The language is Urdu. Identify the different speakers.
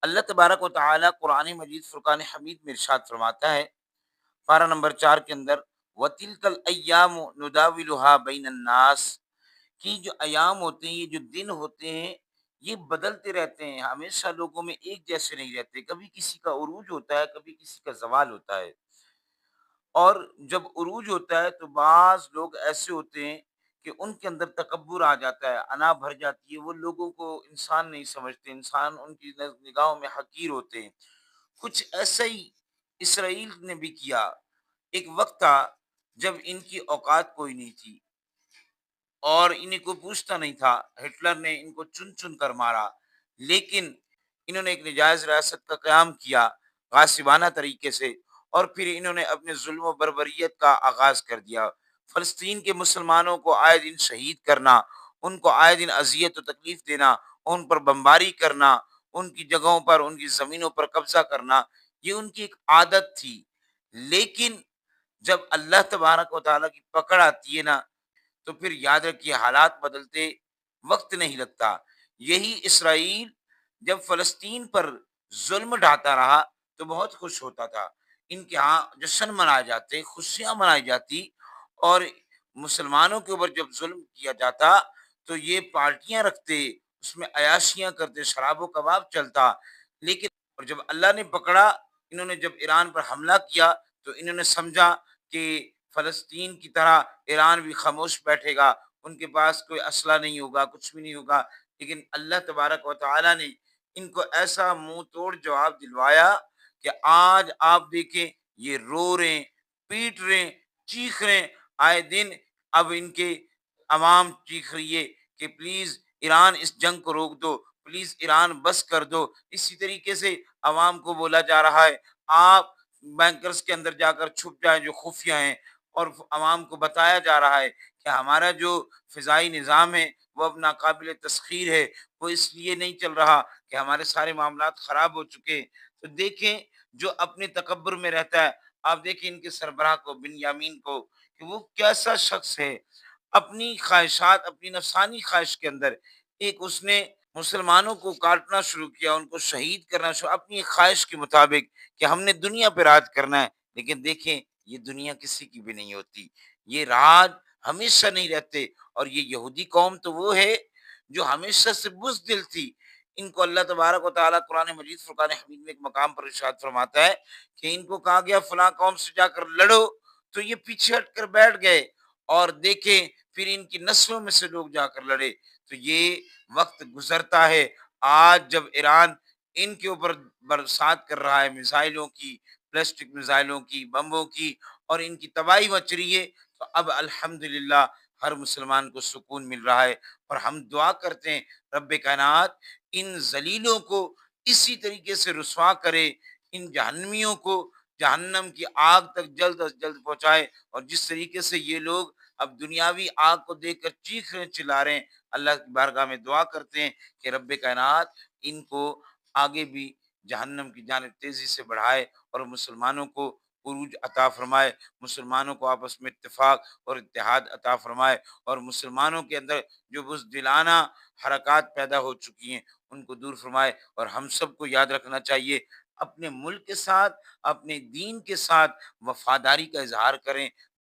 Speaker 1: اللہ تبارک و تعالی قرآن مجید فرقان حمید میں ارشاد فرماتا ہے، پارہ نمبر 4 کے اندر، وَتِلْكَ الْأَيَّامُ نُدَاوِلُهَا بَيْنَ النَّاسِ، کہ جو ایام ہوتے ہیں، یہ جو دن ہوتے ہیں، یہ بدلتے رہتے ہیں، ہمیشہ لوگوں میں ایک جیسے نہیں رہتے، کبھی کسی کا عروج ہوتا ہے، کبھی کسی کا زوال ہوتا ہے۔ اور جب عروج ہوتا ہے تو بعض لوگ ایسے ہوتے ہیں کہ ان کے اندر تکبر آ جاتا ہے، انا بھر جاتی ہے، وہ لوگوں کو انسان نہیں سمجھتے، انسان ان کی نگاہوں میں حقیر ہوتے ہیں۔ کچھ ایسا ہی اسرائیل نے بھی کیا۔ ایک وقت تھا جب ان کی اوقات کوئی نہیں تھی اور انہیں کوئی پوچھتا نہیں تھا، ہٹلر نے ان کو چن چن کر مارا، لیکن انہوں نے ایک نجائز ریاست کا قیام کیا غاصبانہ طریقے سے، اور پھر انہوں نے اپنے ظلم و بربریت کا آغاز کر دیا۔ فلسطین کے مسلمانوں کو آئے دن شہید کرنا، ان کو آئے دن اذیت و تکلیف دینا، ان پر بمباری کرنا، ان کی جگہوں پر، ان کی زمینوں پر قبضہ کرنا، یہ ان کی ایک عادت تھی۔ لیکن جب اللہ تبارک و تعالیٰ کی پکڑ آتی ہے نا، تو پھر یاد رکھیے حالات بدلتے وقت نہیں لگتا۔ یہی اسرائیل جب فلسطین پر ظلم ڈھاتا رہا تو بہت خوش ہوتا تھا، ان کے ہاں جشن منائے جاتے، خوشیاں منائی جاتی، اور مسلمانوں کے اوپر جب ظلم کیا جاتا تو یہ پارٹیاں رکھتے، اس میں عیاشیاں کرتے، شراب و کباب چلتا۔ لیکن اور جب اللہ نے پکڑا، انہوں نے جب ایران پر حملہ کیا تو انہوں نے سمجھا کہ فلسطین کی طرح ایران بھی خاموش بیٹھے گا، ان کے پاس کوئی اسلحہ نہیں ہوگا، کچھ بھی نہیں ہوگا۔ لیکن اللہ تبارک و تعالی نے ان کو ایسا منہ توڑ جواب دلوایا کہ آج آپ دیکھیں، یہ رو رہے ہیں، پیٹ رہے ہیں، چیخ رہے ہیں، آئے دن اب ان کے عوام چیخ رہی ہے کہ پلیز ایران اس جنگ کو روک دو، پلیز ایران بس کر دو۔ اسی طریقے سے عوام کو بولا جا رہا ہے، آپ بینکرز کے اندر جا کر چھپ جائیں جو خفیہ ہیں، اور عوام کو بتایا جا رہا ہے کہ ہمارا جو فضائی نظام ہے وہ اب ناقابل تسخیر ہے، وہ اس لیے نہیں چل رہا کہ ہمارے سارے معاملات خراب ہو چکے ہیں۔ تو دیکھیں، جو اپنے تکبر میں رہتا ہے، آپ دیکھیں ان کے سربراہ کو، بنیامین کو، کہ وہ کیسا شخص ہے، اپنی خواہشات، اپنی نفسانی خواہش کے اندر ایک اس نے مسلمانوں کو کاٹنا شروع کیا، ان کو شہید کرنا شروع، اپنی ایک خواہش کے مطابق کہ ہم نے دنیا پہ راج کرنا ہے۔ لیکن دیکھیں، یہ دنیا کسی کی بھی نہیں ہوتی، یہ راج ہمیشہ نہیں رہتے، اور یہ یہودی قوم تو وہ ہے جو ہمیشہ سے بزدل تھی۔ ان کو اللہ تبارک و تعالیٰ قرآن مجید فرقان حمید میں ایک مقام پر ارشاد فرماتا ہے کہ ان کو کہا گیا فلاں قوم سے جا کر لڑو، تو یہ پیچھے ہٹ کر بیٹھ گئے، اور دیکھیں پھر ان کی نسلوں میں سے لوگ جا کر لڑے۔ تو یہ وقت گزرتا ہے، آج جب ایران ان کے اوپر برسات کر رہا ہے میزائلوں کی، پلاسٹک میزائلوں کی، بمبوں کی، اور ان کی تباہی مچ رہی ہے، تو اب الحمدللہ ہر مسلمان کو سکون مل رہا ہے، اور ہم دعا کرتے ہیں رب کائنات ان ذلیلوں کو اسی طریقے سے رسوا کرے، ان جہنمیوں کو جہنم کی آگ تک جلد از جلد پہنچائے، اور جس طریقے سے یہ لوگ اب دنیاوی آگ کو دیکھ کر چیخ رہے چلا رہے ہیں، اللہ کی بارگاہ میں دعا کرتے ہیں کہ رب کائنات ان کو آگے بھی جہنم کی جانب تیزی سے بڑھائے، اور مسلمانوں کو عروج عطا فرمائے، مسلمانوں کو آپس میں اتفاق اور اتحاد عطا فرمائے، اور مسلمانوں کے اندر جو بزدلانہ حرکات پیدا ہو چکی ہیں ان کو دور فرمائے۔ اور ہم سب کو یاد رکھنا چاہیے، اپنے ملک کے ساتھ، اپنے دین کے ساتھ وفاداری کا اظہار کریں،